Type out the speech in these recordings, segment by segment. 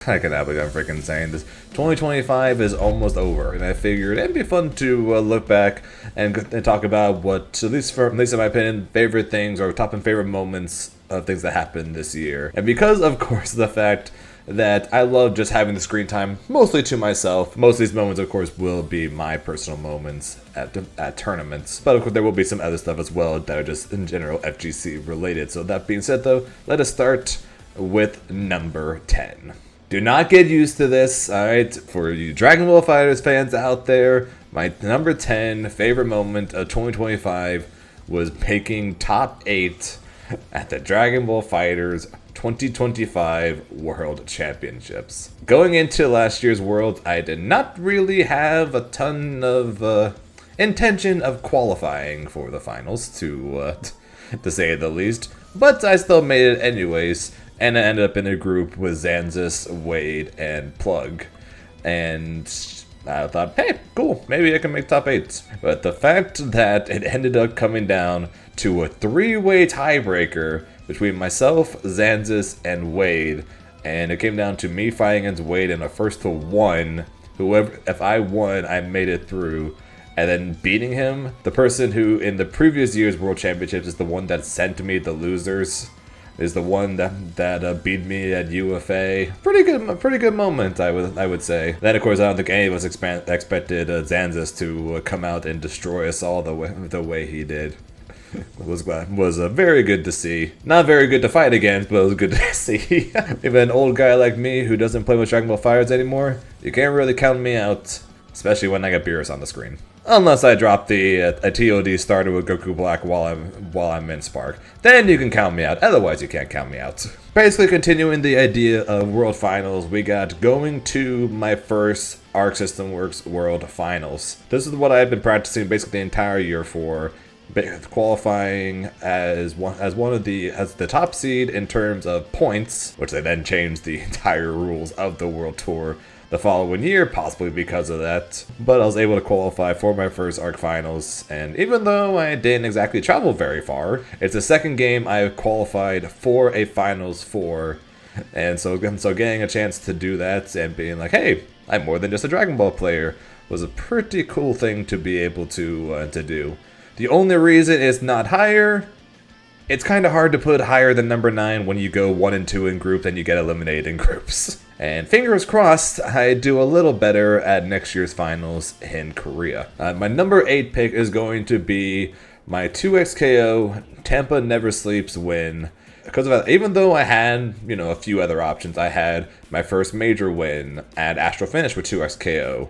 I cannot believe I'm freaking saying this. 2025 is almost over, and I figured it'd be fun to look back and talk about what, at least in my opinion, favorite things or top and favorite moments of things that happened this year. And because, of course, the fact that I love just having the screen time mostly to myself, most of these moments, of course, will be my personal moments at tournaments. But of course, there will be some other stuff as well that are just in general FGC related. So that being said, though, let us start with number 10. Do not get used to this, alright? For you Dragon Ball FighterZ fans out there, my number 10 favorite moment of 2025 was making top 8 at the Dragon Ball FighterZ 2025 World Championships. Going into last year's World, I did not really have a ton of intention of qualifying for the finals, to say the least, but I still made it anyways. And I ended up in a group with Zanzis, Wade, and Plug. And I thought, hey, cool, maybe I can make top 8. But the fact that it ended up coming down to a 3-way tiebreaker between myself, Zanzis, and Wade, and it came down to me fighting against Wade in a first to 1. Whoever, if I won, I made it through. And then beating him, the person who in the previous year's World Championships is the one that sent me the losers, is the one that beat me at UFA. Pretty good moment, I would say. Then of course I don't think any of us expected Zanzis to come out and destroy us all the way he did. was very good to see. Not very good to fight against, but it was good to see. Even an old guy like me who doesn't play with Dragon Ball FighterZ anymore, you can't really count me out, especially when I got Beerus on the screen. Unless I drop a TOD starter with Goku Black while I'm in Spark. Then you can count me out, otherwise you can't count me out. Basically continuing the idea of World Finals, we got going to my first Arc System Works World Finals. This is what I've been practicing basically the entire year for, qualifying as the top seed in terms of points, which they then changed the entire rules of the World Tour the following year, possibly because of that. But I was able to qualify for my first ARC Finals, and even though I didn't exactly travel very far, it's the second game I've qualified for a Finals for, and so getting a chance to do that and being like, hey, I'm more than just a Dragon Ball player, was a pretty cool thing to be able to do. The only reason it's not higher, it's kind of hard to put higher than number 9 when you go 1 and 2 in group and you get eliminated in groups. And fingers crossed, I do a little better at next year's finals in Korea. My number 8 pick is going to be my 2xKO Tampa Never Sleeps win. Because of that, even though I had, a few other options, I had my first major win at Astral Finish with 2xKO,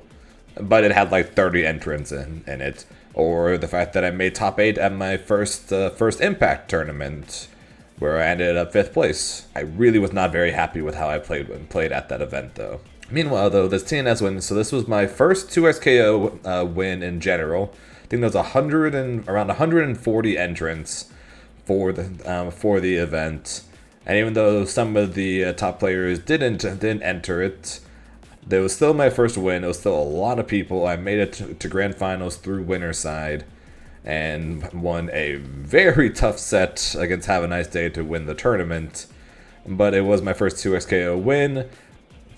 but it had like 30 entrants in it. Or the fact that I made top 8 at my first Impact tournament, where I ended up 5th place. I really was not very happy with how I played at that event, though. Meanwhile, though, this TNS win, so this was my first 2xKO win in general. I think there was around 140 entrants for the event, and even though some of the top players didn't enter it, there was still my first win. It was still a lot of people. I made it to Grand Finals through winner's side, and won a very tough set against Have a Nice Day to win the tournament. But it was my first 2xKO win,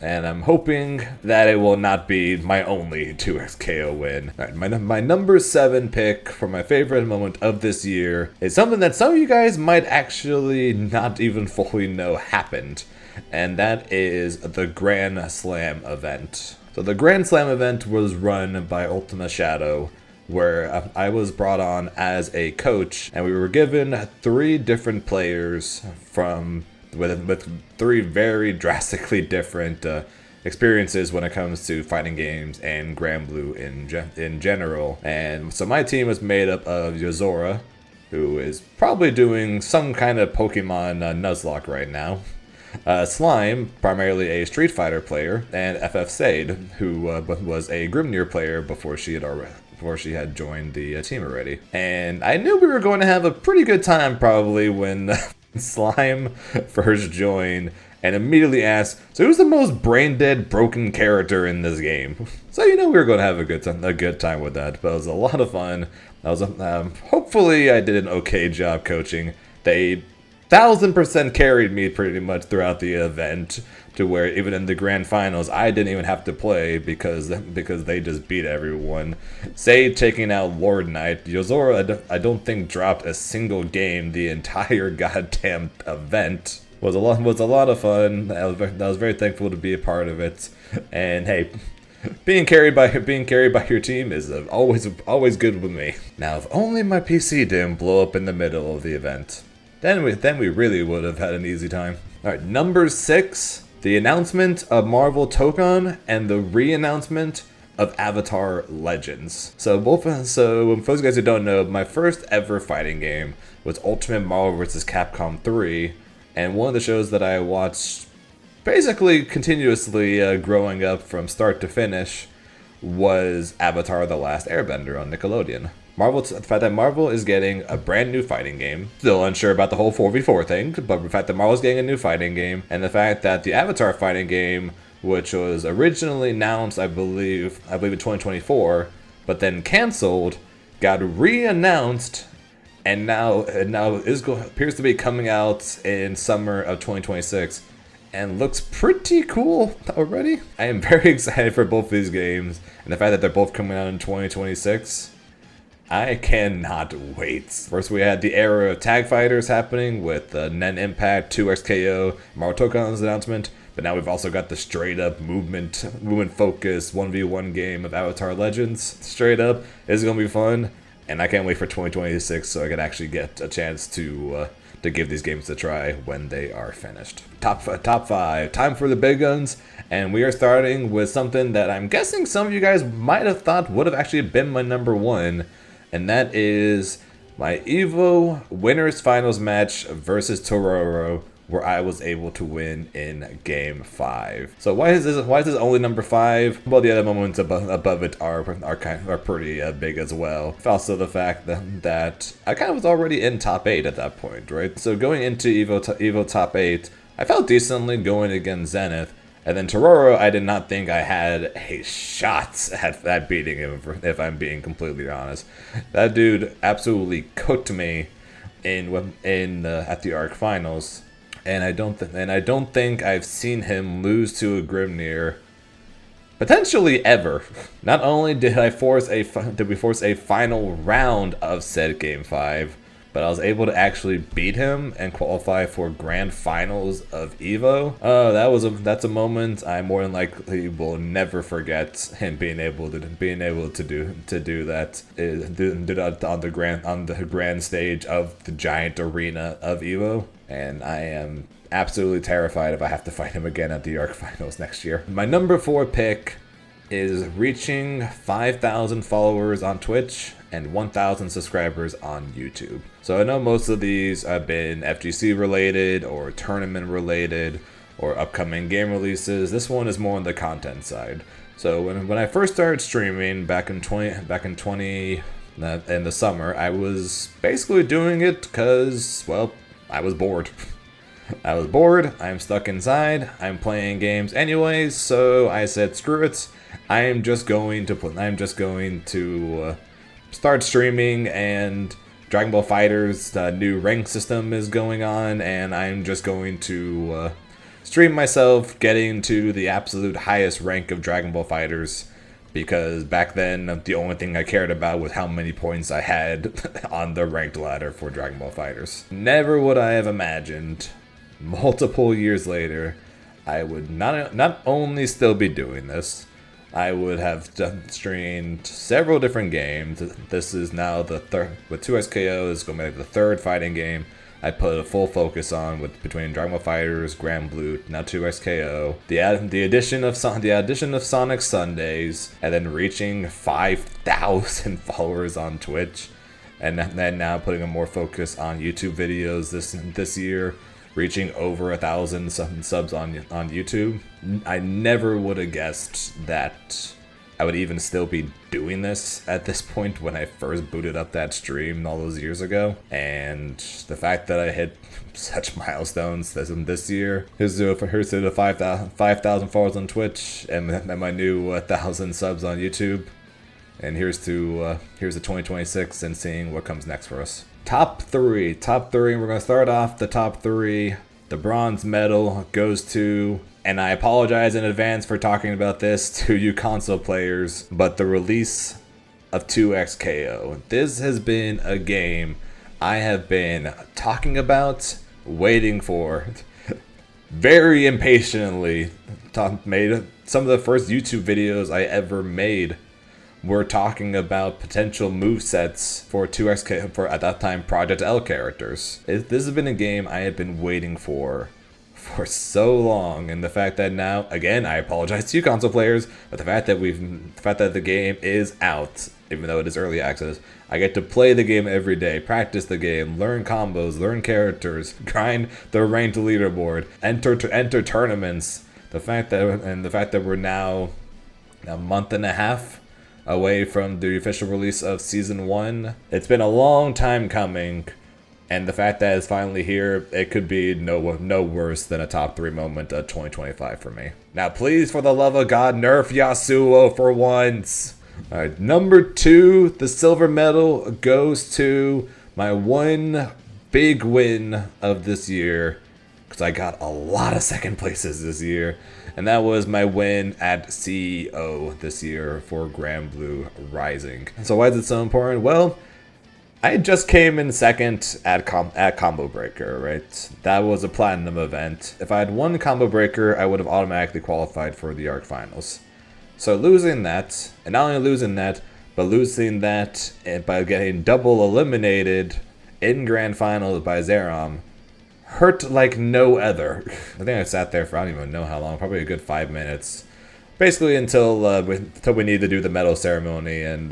and I'm hoping that it will not be my only 2xKO win. All right, my number 7 pick for my favorite moment of this year is something that some of you guys might actually not even fully know happened, and that is the Grand Slam event. So the Grand Slam event was run by Ultima Shadow, where I was brought on as a coach, and we were given 3 different players with 3 very drastically different experiences when it comes to fighting games and Granblue in general. And so my team was made up of Yozora, who is probably doing some kind of Pokemon Nuzlocke right now, Slime, primarily a Street Fighter player, and FF Sade, who was a Grimnir player before she had joined the team already. And I knew we were going to have a pretty good time probably when Slime first joined and immediately asked, so who's the most brain-dead, broken character in this game? So we were going to have a good time with that, but it was a lot of fun. Hopefully I did an okay job coaching. They 1000% carried me pretty much throughout the event, to where even in the grand finals I didn't even have to play because they just beat everyone. Zane taking out Lord Knight. Yozora, I don't think dropped a single game the entire goddamn event. Was a lot of fun. I was very thankful to be a part of it. And hey, being carried by your team is always good with me. Now, if only my PC didn't blow up in the middle of the event, then we really would have had an easy time. All right, number 6, the announcement of Marvel Tokon and the re-announcement of Avatar Legends. So for those guys who don't know, my first ever fighting game was Ultimate Marvel vs. Capcom 3, and one of the shows that I watched basically continuously growing up from start to finish was Avatar: The Last Airbender on Nickelodeon. The fact that Marvel is getting a brand new fighting game, still unsure about the whole 4v4 thing, but the fact that Marvel's getting a new fighting game, and the fact that the Avatar fighting game, which was originally announced, I believe in 2024, but then canceled, got re-announced, and now appears to be coming out in summer of 2026. And looks pretty cool already. I am very excited for both these games, and the fact that they're both coming out in 2026. I cannot wait. First, we had the era of tag fighters happening with Nen Impact, 2XKO, Marvel Tokon's announcement, but now we've also got the straight up movement focused 1v1 game of Avatar Legends. Straight up, it's gonna be fun, and I can't wait for 2026 so I can actually get a chance to give these games a try when they are finished. Top 5, time for the big guns, and we are starting with something that I'm guessing some of you guys might have thought would have actually been my number 1, and that is my EVO Winners Finals match versus Tororo, where I was able to win in Game 5. So why is this only number 5? Well, the other moments above it are pretty big as well. Also the fact that I kind of was already in top 8 at that point, right? So going into EVO top 8, I felt decently going against Zenith. And then Tororo, I did not think I had a shot at beating him, if I'm being completely honest. That dude absolutely cooked me at the Arc Finals. And I don't think I've seen him lose to a Grimnir, potentially ever. Not only did we force a final round of said Game 5, but I was able to actually beat him and qualify for Grand Finals of EVO. That's a moment I more than likely will never forget. Him being able to do that on the grand stage of the giant arena of EVO. And I am absolutely terrified if I have to fight him again at the Arc Finals next year. My number 4 pick is reaching 5,000 followers on Twitch and 1,000 subscribers on YouTube. So I know most of these have been FGC related or tournament related or upcoming game releases. This one is more on the content side. So when I first started streaming back in the summer, I was basically doing it because, well, I was bored. I'm stuck inside, I'm playing games anyways, so I said screw it. I'm just going to start streaming, and Dragon Ball FighterZ new rank system is going on, and I'm just going to stream myself getting to the absolute highest rank of Dragon Ball FighterZ. Because back then, the only thing I cared about was how many points I had on the ranked ladder for Dragon Ball FighterZ. Never would I have imagined, multiple years later, I would not only still be doing this, I would have streamed several different games. This is now the third, with 2SKO, this is going to be the third fighting game I put a full focus on between Dragon Ball FighterZ, Granblue, now 2XKO, the addition of Sonic Sundays, and then reaching 5,000 followers on Twitch, and then now putting a more focus on YouTube videos this year, reaching over 1,000 subs on YouTube. I never would have guessed that I would even still be doing this at this point when I first booted up that stream all those years ago. And the fact that I hit such milestones this year, here's to the 5,000 followers on Twitch and my new 1,000 subs on YouTube. And here's to 2026 and seeing what comes next for us. Top three. We're going to start off the top three. The bronze medal goes to, and I apologize in advance for talking about this to you console players, but the release of 2XKO. This has been a game I have been talking about, waiting for, very impatiently. Made some of the first YouTube videos I ever made were talking about potential movesets for 2XK, for at that time Project L characters. This has been a game I had been waiting for so long, and the fact that now, again, I apologize to you console players, but the fact that the game is out, even though it is early access, I get to play the game every day, practice the game, learn combos, learn characters, grind the ranked leaderboard, enter tournaments. The fact that we're now a month and a half away from the official release of Season 1. It's been a long time coming, and the fact that it's finally here, it could be no worse than a top 3 moment of 2025 for me. Now please, for the love of God, nerf Yasuo for once! Alright, number 2, the silver medal goes to my one big win of this year, because I got a lot of second places this year, and that was my win at CEO this year for Granblue Rising. So why is it so important? Well, I just came in second at Combo Breaker, right? That was a Platinum event. If I had won Combo Breaker, I would have automatically qualified for the ARC Finals. So losing that, and not only losing that, but losing that by getting double eliminated in Grand Finals by Zeram, hurt like no other. I think I sat there for I don't even know how long, probably a good 5 minutes. Basically until we need to do the medal ceremony and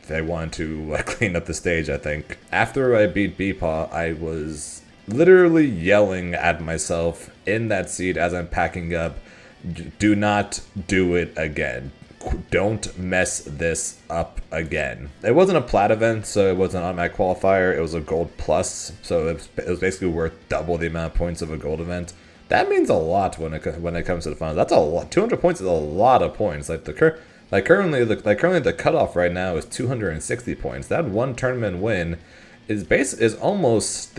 they wanted to clean up the stage, I think. After I beat Beepaw, I was literally yelling at myself in that seat as I'm packing up, do not do it again. Don't mess this up again. It wasn't a plat event, so it wasn't an automatic qualifier. It was a gold plus, so it was basically worth double the amount of points of a gold event. That means a lot when it comes to the finals. That's a lot. 200 points is a lot of points. Currently the cutoff right now is 260 points. That one tournament win is almost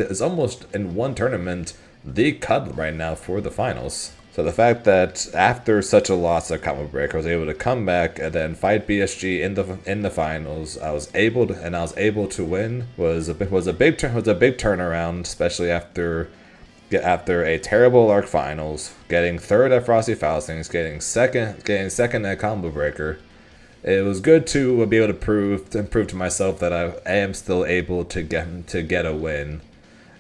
in one tournament the cut right now for the finals. So the fact that after such a loss at Combo Break, I was able to come back and then fight BSG in the finals. I was able to win. Was a big turnaround, especially after a terrible ARC Finals, getting third at Frosty Faustings, getting second at Combo Breaker. It was good to be able to prove to myself that I am still able to get a win.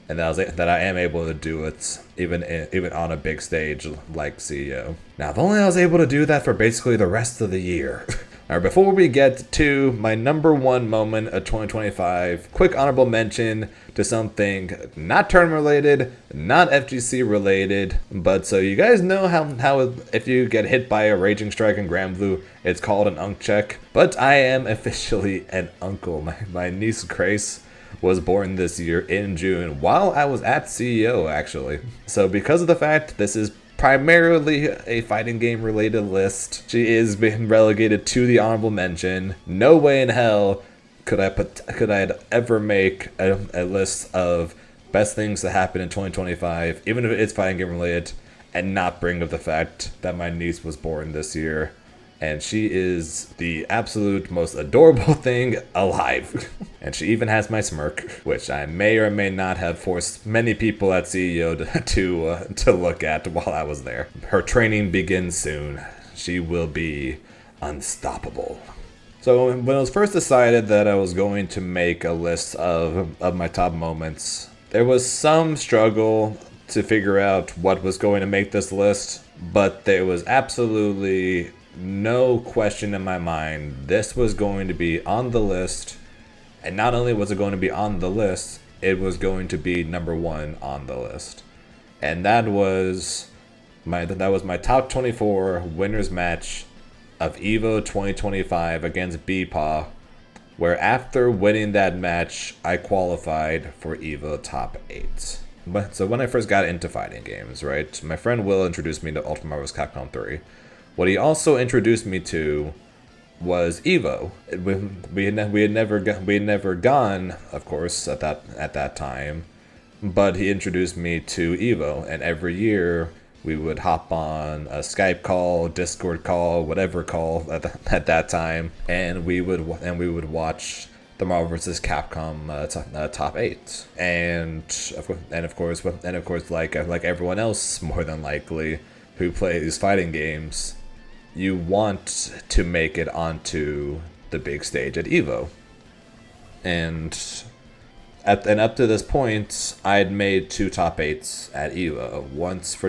And that I am able to do it even on a big stage like CEO. Now, if only I was able to do that for basically the rest of the year. Alright, before we get to my number 1 moment of 2025, quick honorable mention to something not tournament related, not FGC related, but so you guys know how if you get hit by a Raging Strike in Granblue, it's called an Unk check. But I am officially an uncle. My niece Grace was born this year in June while I was at CEO, actually. So because of the fact this is primarily a fighting game related list, she is being relegated to the honorable mention. No way in hell could I ever make a list of best things that happened in 2025, even if it's fighting game related, and not bring up the fact that my niece was born this year. And she is the absolute most adorable thing alive. And she even has my smirk, which I may or may not have forced many people at CEO to look at while I was there. Her training begins soon. She will be unstoppable. So when it was first decided that I was going to make a list of my top moments, there was some struggle to figure out what was going to make this list, but there was absolutely no question in my mind this was going to be on the list. And not only was it going to be on the list, it was going to be number 1 on the list. And that was my top 24 winners match of EVO 2025 against Beepaw, where after winning that match, I qualified for EVO top 8. So when I first got into fighting games, right, my friend Will introduced me to Ultimate Marvel Capcom 3. What he also introduced me to was Evo. We had never gone, of course, at that time, but he introduced me to Evo, and every year we would hop on a Skype call, Discord call, whatever call at that time, and we would watch the Marvel vs. Capcom top 8, and of course, like everyone else, more than likely, who plays fighting games, you want to make it onto the big stage at Evo. And up to this point, I'd made 2 top 8s at Evo. Once for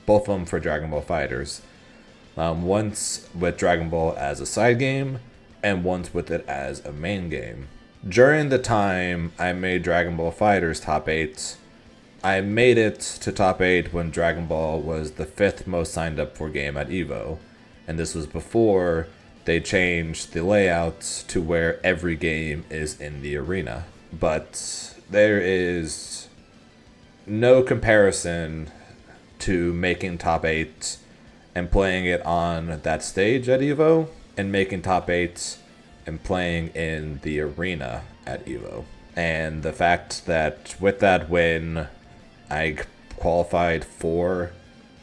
both of them for Dragon Ball FighterZ. Once with Dragon Ball as a side game, and once with it as a main game. During the time I made Dragon Ball FighterZ top 8, I made it to top 8 when Dragon Ball was the 5th most signed up for game at Evo. And this was before they changed the layout to where every game is in the arena. But there is no comparison to making top 8 and playing it on that stage at Evo, and making top 8 and playing in the arena at Evo. And the fact that with that win, I qualified for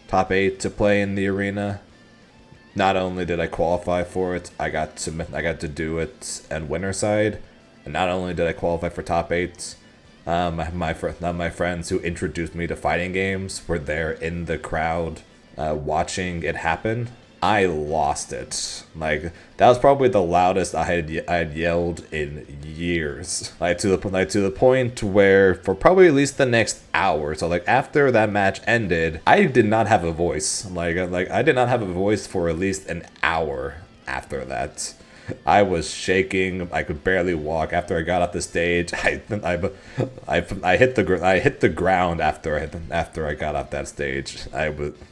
top 8 to play in the arena. Not only did I qualify for it, I got to do it on winner side. And not only did I qualify for top 8, my friends who introduced me to fighting games were there in the crowd watching it happen. I lost it. Like, that was probably the loudest I had yelled in years. Like to the point where for probably at least the next hour. So like after that match ended, I did not have a voice. Like I did not have a voice for at least an hour after that. I was shaking. I could barely walk. After I got off the stage, I hit the ground after I got off that stage.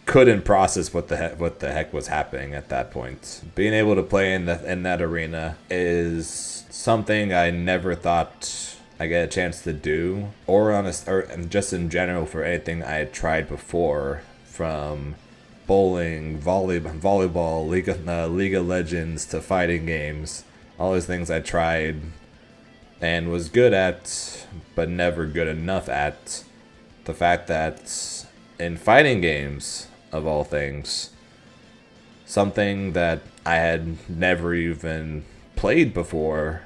Couldn't process what the heck was happening at that point. Being able to play in that arena is something I never thought I get a chance to do, or just in general for anything I had tried before, from bowling, volleyball, League of Legends to fighting games. All those things I tried and was good at, but never good enough at. The fact that in fighting games, of all things, something that I had never even played before,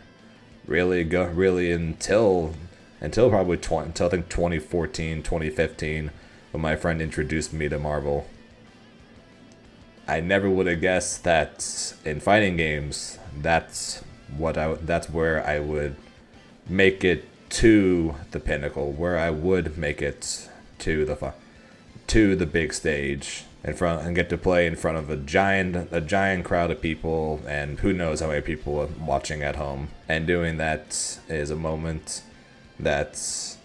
really until probably until I think 2014, 2015, when my friend introduced me to Marvel. I never would have guessed that in fighting games, that's where I would make it to the pinnacle, where I would make it to the big stage and get to play in front of a giant crowd of people, and who knows how many people are watching at home. And doing that is a moment that's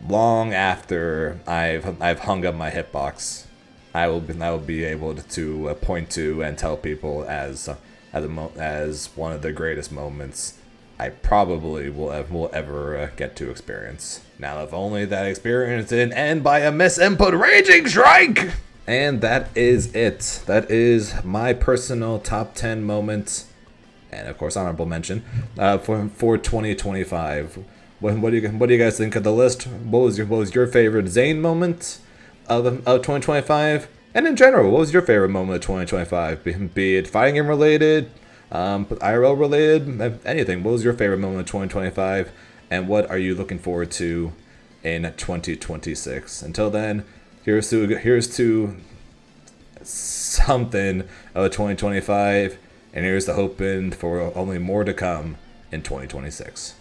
long after I've hung up my hitbox. I will be able to point to and tell people as one of the greatest moments I probably will ever get to experience. Now, if only that experience didn't end by a misinput raging strike! And that is it. That is my personal top 10 moments, and of course honorable mention, for 2025. What do you guys think of the list? What was your favorite Zane moment of 2025? And in general, what was your favorite moment of 2025? Be it fighting game related, IRL related, anything. What was your favorite moment of 2025? And what are you looking forward to in 2026? Until then, here's to something of 2025, and here's to hoping for only more to come in 2026.